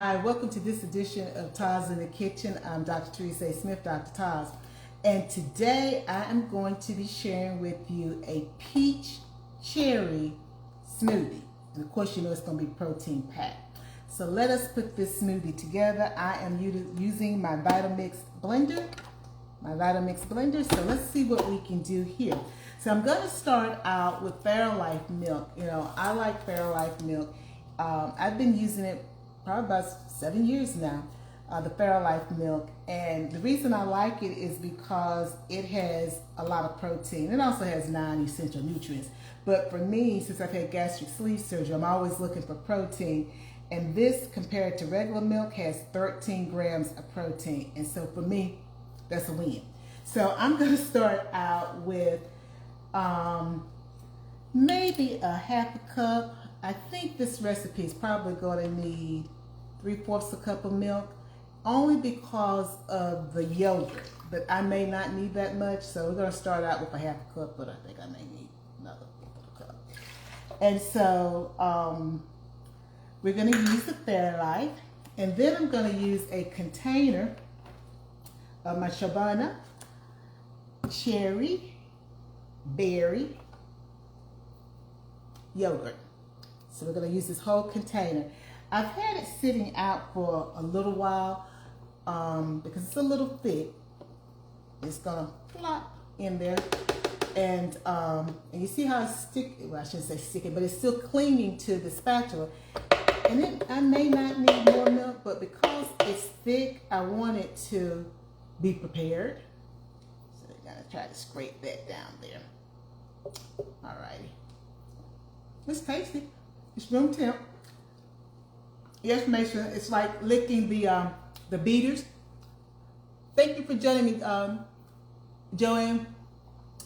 Hi, welcome to this edition of TAS in the Kitchen. I'm Dr. Teresa Smith, Dr. TAS. And today I am going to be sharing with you a peach cherry smoothie. And of course, you know it's going to be protein packed. So let us put this smoothie together. I am using my Vitamix blender. So let's see what we can do here. So I'm going to start out with Fairlife milk. You know, I like Fairlife milk. I've been using it probably about 7 years now, the Fairlife milk. And the reason I like it is because it has a lot of protein. It also has non-essential nutrients. But for me, since I've had gastric sleeve surgery, I'm always looking for protein. And this, compared to regular milk, has 13 grams of protein. And so for me, that's a win. So I'm going to start out with maybe a half a cup. I think this recipe is probably going to need 3/4 a cup of milk, only because of the yogurt. But I may not need that much, so we're going to start out with a half a cup, but I think I may need another cup. And so we're going to use the Fairlife, and then I'm going to use a container of my Shabana cherry berry yogurt. So we're going to use this whole container. I've had it sitting out for a little while because it's a little thick. It's going to flop in there. And you see how it's sticky. Well, I shouldn't say sticky, but it's still clinging to the spatula. And I may not need more milk, but because it's thick, I want it to be prepared. So I'm going to try to scrape that down there. Alrighty. It's tasty. It's room temp. Yes, Mason, it's like licking the beaters. Thank you for joining me, Joanne.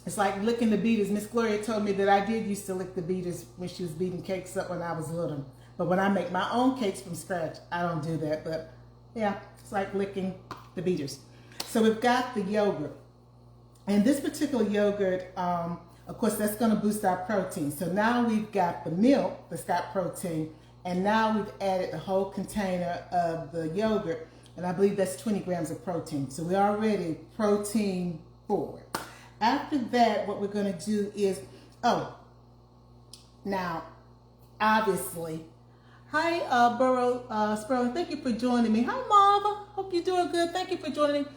It's like licking the beaters. Miss Gloria told me that I did used to lick the beaters when she was beating cakes up when I was little. But when I make my own cakes from scratch, I don't do that. But yeah, it's like licking the beaters. So we've got the yogurt. And this particular yogurt, of course, that's going to boost our protein. So now we've got the milk that's got protein, and now we've added the whole container of the yogurt, and I believe that's 20 grams of protein. So we're already protein forward. After that, what we're going to do is, now, obviously, hi, Sperling, thank you for joining me. Hi, Marva, hope you're doing good. Thank you for joining me.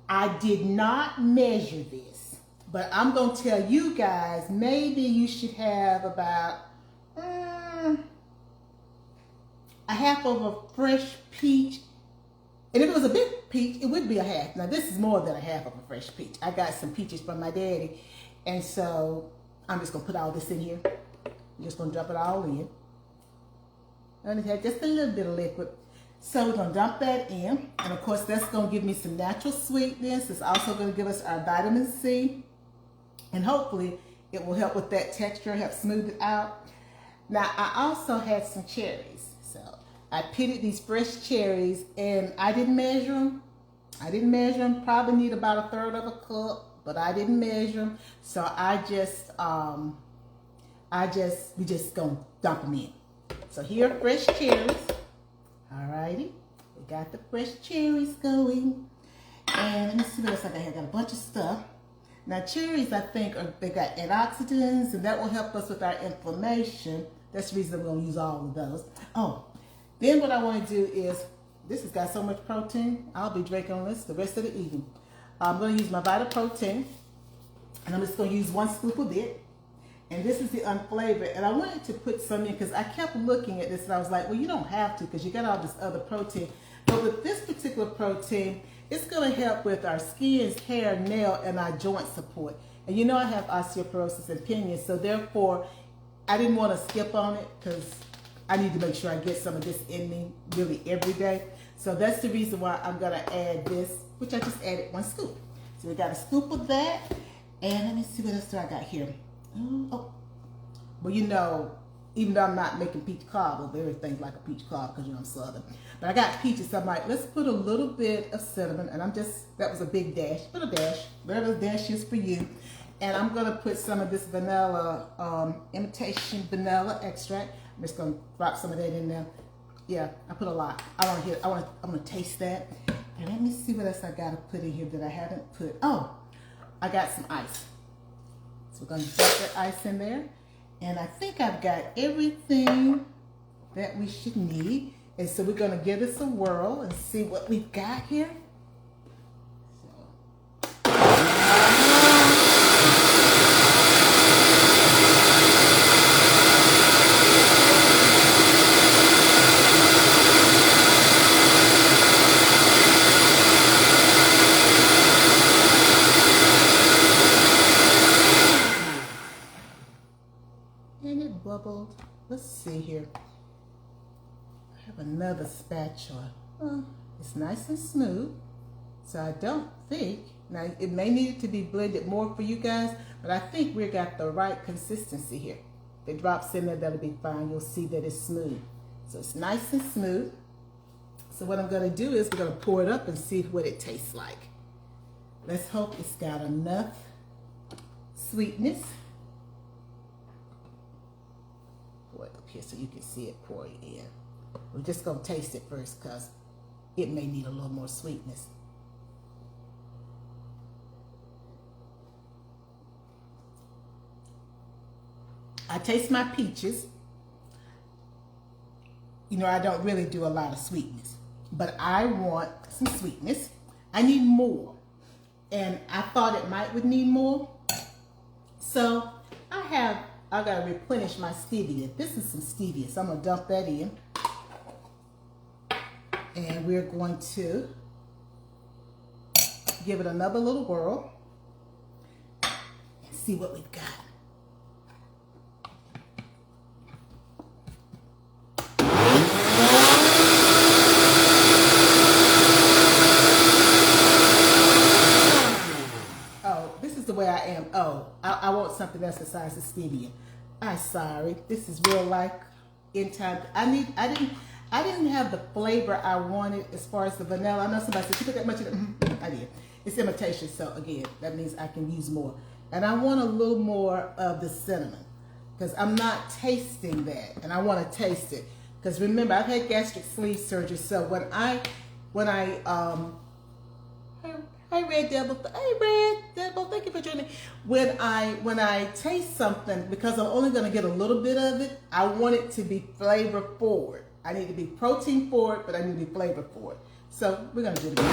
I did not measure this, but I'm going to tell you guys, maybe you should have about a half of a fresh peach. And if it was a big peach, it would be a half. Now, this is more than a half of a fresh peach. I got some peaches from my daddy. And so I'm just going to put all this in here. I'm just going to dump it all in. And it had just a little bit of liquid. So we're going to dump that in. And of course, that's going to give me some natural sweetness. It's also going to give us our vitamin C. And hopefully, it will help with that texture, help smooth it out. Now, I also had some cherries. So I pitted these fresh cherries, and I didn't measure them. Probably need about 1/3 of a cup, but I didn't measure them. So we just gonna dump them in. So here are fresh cherries. Alrighty, we got the fresh cherries going. And let me see what else I got here. I got a bunch of stuff. Now cherries, I think, they got antioxidants, and that will help us with our inflammation. That's the reason I'm going to use all of those. Oh, then what I want to do is, this has got so much protein, I'll be drinking on this the rest of the evening. I'm going to use my Vita Protein, and I'm just going to use 1 scoop of it. And this is the unflavored. And I wanted to put some in because I kept looking at this, and I was like, well, you don't have to because you got all this other protein. But with this particular protein, it's going to help with our skin, hair, nail, and our joint support. And you know I have osteoporosis and pinions, so therefore, I didn't want to skip on it because I need to make sure I get some of this in me really every day. So that's the reason why I'm going to add this, which I just added 1 scoop. So we got a scoop of that. And let me see what else do I got here. Oh, well, you know, even though I'm not making peach cobbler, everything's like a peach cobbler because, you know, I'm Southern. But I got peaches, so I'm like, let's put a little bit of cinnamon. And that was a big dash, but a dash, whatever the dash is for you. And I'm going to put some of this vanilla, imitation vanilla extract. I'm just going to drop some of that in there. Yeah, I put a lot. I'm gonna taste that. And let me see what else I gotta put in here that I haven't put. Oh, I got some ice. So we're gonna dump that ice in there. And I think I've got everything that we should need. And so we're gonna give this a whirl and see what we've got here. And it bubbled. Let's see here. I have another spatula. Oh, it's nice and smooth. So I don't think, now it may need to be blended more for you guys, but I think we got the right consistency here. If it drops in there, that'll be fine. You'll see that it's smooth. So it's nice and smooth. So what I'm gonna do is we're gonna pour it up and see what it tastes like. Let's hope it's got enough sweetness. Pour it up here so you can see it pour in. We're just gonna taste it first because it may need a little more sweetness. I taste my peaches. You know, I don't really do a lot of sweetness, but I want some sweetness. I need more. And I thought it would need more. So I gotta replenish my stevia. This is some stevia, so I'm gonna dump that in. And we're going to give it another little whirl and see what we've got. Oh, this is the way I am. Oh, I want something else besides the stevia. I'm sorry. This is real life in time. I didn't have the flavor I wanted as far as the vanilla. I know somebody said, you put that much in it. I did. It's imitation, so again, that means I can use more. And I want a little more of the cinnamon because I'm not tasting that, and I want to taste it. Because remember, I've had gastric sleeve surgery, so Hey Red Devil, thank you for joining me. When I taste something, because I'm only going to get a little bit of it, I want it to be flavor forward. I need to be protein forward, but I need to be flavor forward. So we're going to do it again.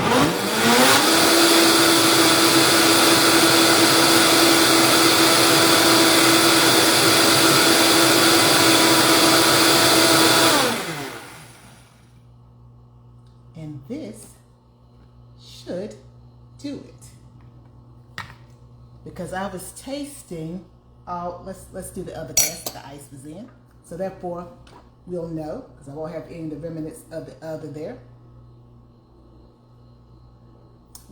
And this should do it. Because I was tasting, let's do the other glass that the ice was in. So therefore, we'll know, because I won't have any of the remnants of the other there.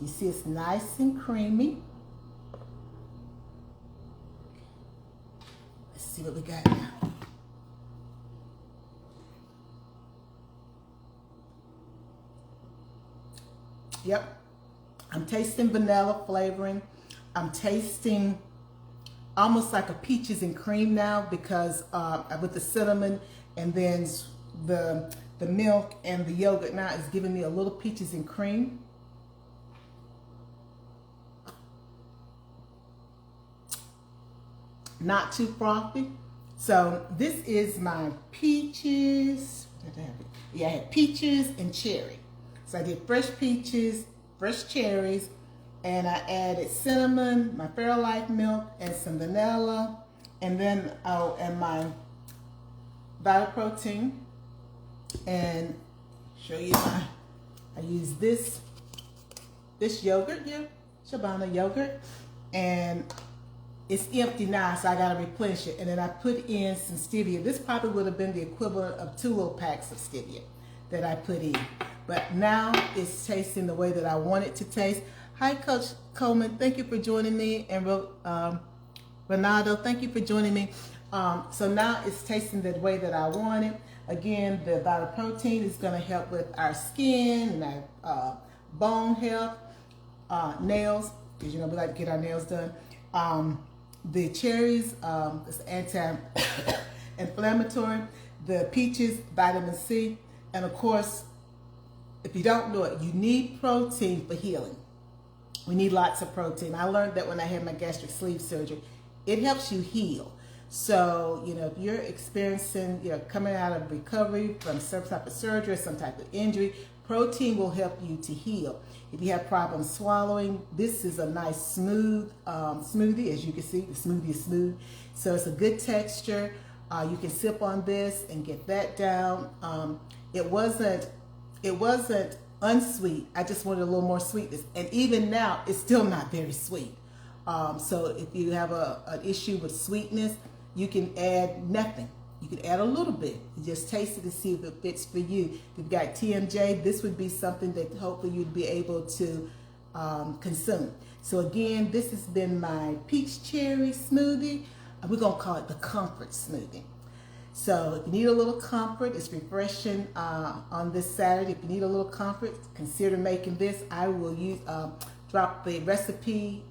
You see it's nice and creamy. Let's see what we got now. Yep, I'm tasting vanilla flavoring. I'm tasting almost like a peaches and cream now because with the cinnamon and then the milk and the yogurt now is giving me a little peaches and cream. Not too frothy. So this is my peaches. Did I have it? Yeah, I had peaches and cherry. So I did fresh peaches, fresh cherries, and I added cinnamon, my Fairlife milk, and some vanilla, and then and my Vital Protein. And show you I use this yogurt here, Shabana yogurt, and it's empty now, so I gotta replenish it. And then I put in some stevia. This probably would have been the equivalent of 2 little packs of stevia that I put in. But now it's tasting the way that I want it to taste. Hi, Coach Coleman. Thank you for joining me. And Ronaldo, thank you for joining me. So now it's tasting the way that I want it. Again, the Vital Protein is going to help with our skin and our bone health, nails, because you know we like to get our nails done. The cherries is anti-inflammatory. The peaches, vitamin C. And of course, if you don't know it, you need protein for healing. We need lots of protein. I learned that when I had my gastric sleeve surgery. It helps you heal. So, if you're experiencing, coming out of recovery from some type of surgery or some type of injury, protein will help you to heal. If you have problems swallowing, this is a nice smooth smoothie. As you can see, the smoothie is smooth. So it's a good texture. You can sip on this and get that down. It wasn't unsweet. I just wanted a little more sweetness. And even now, it's still not very sweet. So if you have an issue with sweetness, you can add nothing. You can add a little bit. You just taste it to see if it fits for you. If you've got TMJ, this would be something that hopefully you'd be able to consume. So again, this has been my peach cherry smoothie. We're going to call it the comfort smoothie. So if you need a little comfort, it's refreshing on this Saturday. If you need a little comfort, consider making this. I will drop the recipe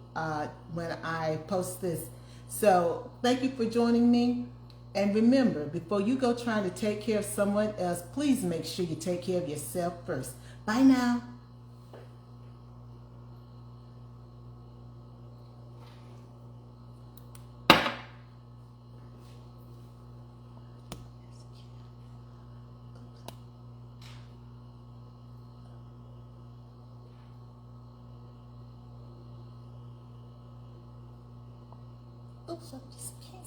when I post this. So thank you for joining me. And remember, before you go trying to take care of someone else, please make sure you take care of yourself first. Bye now. Oops, I just can't.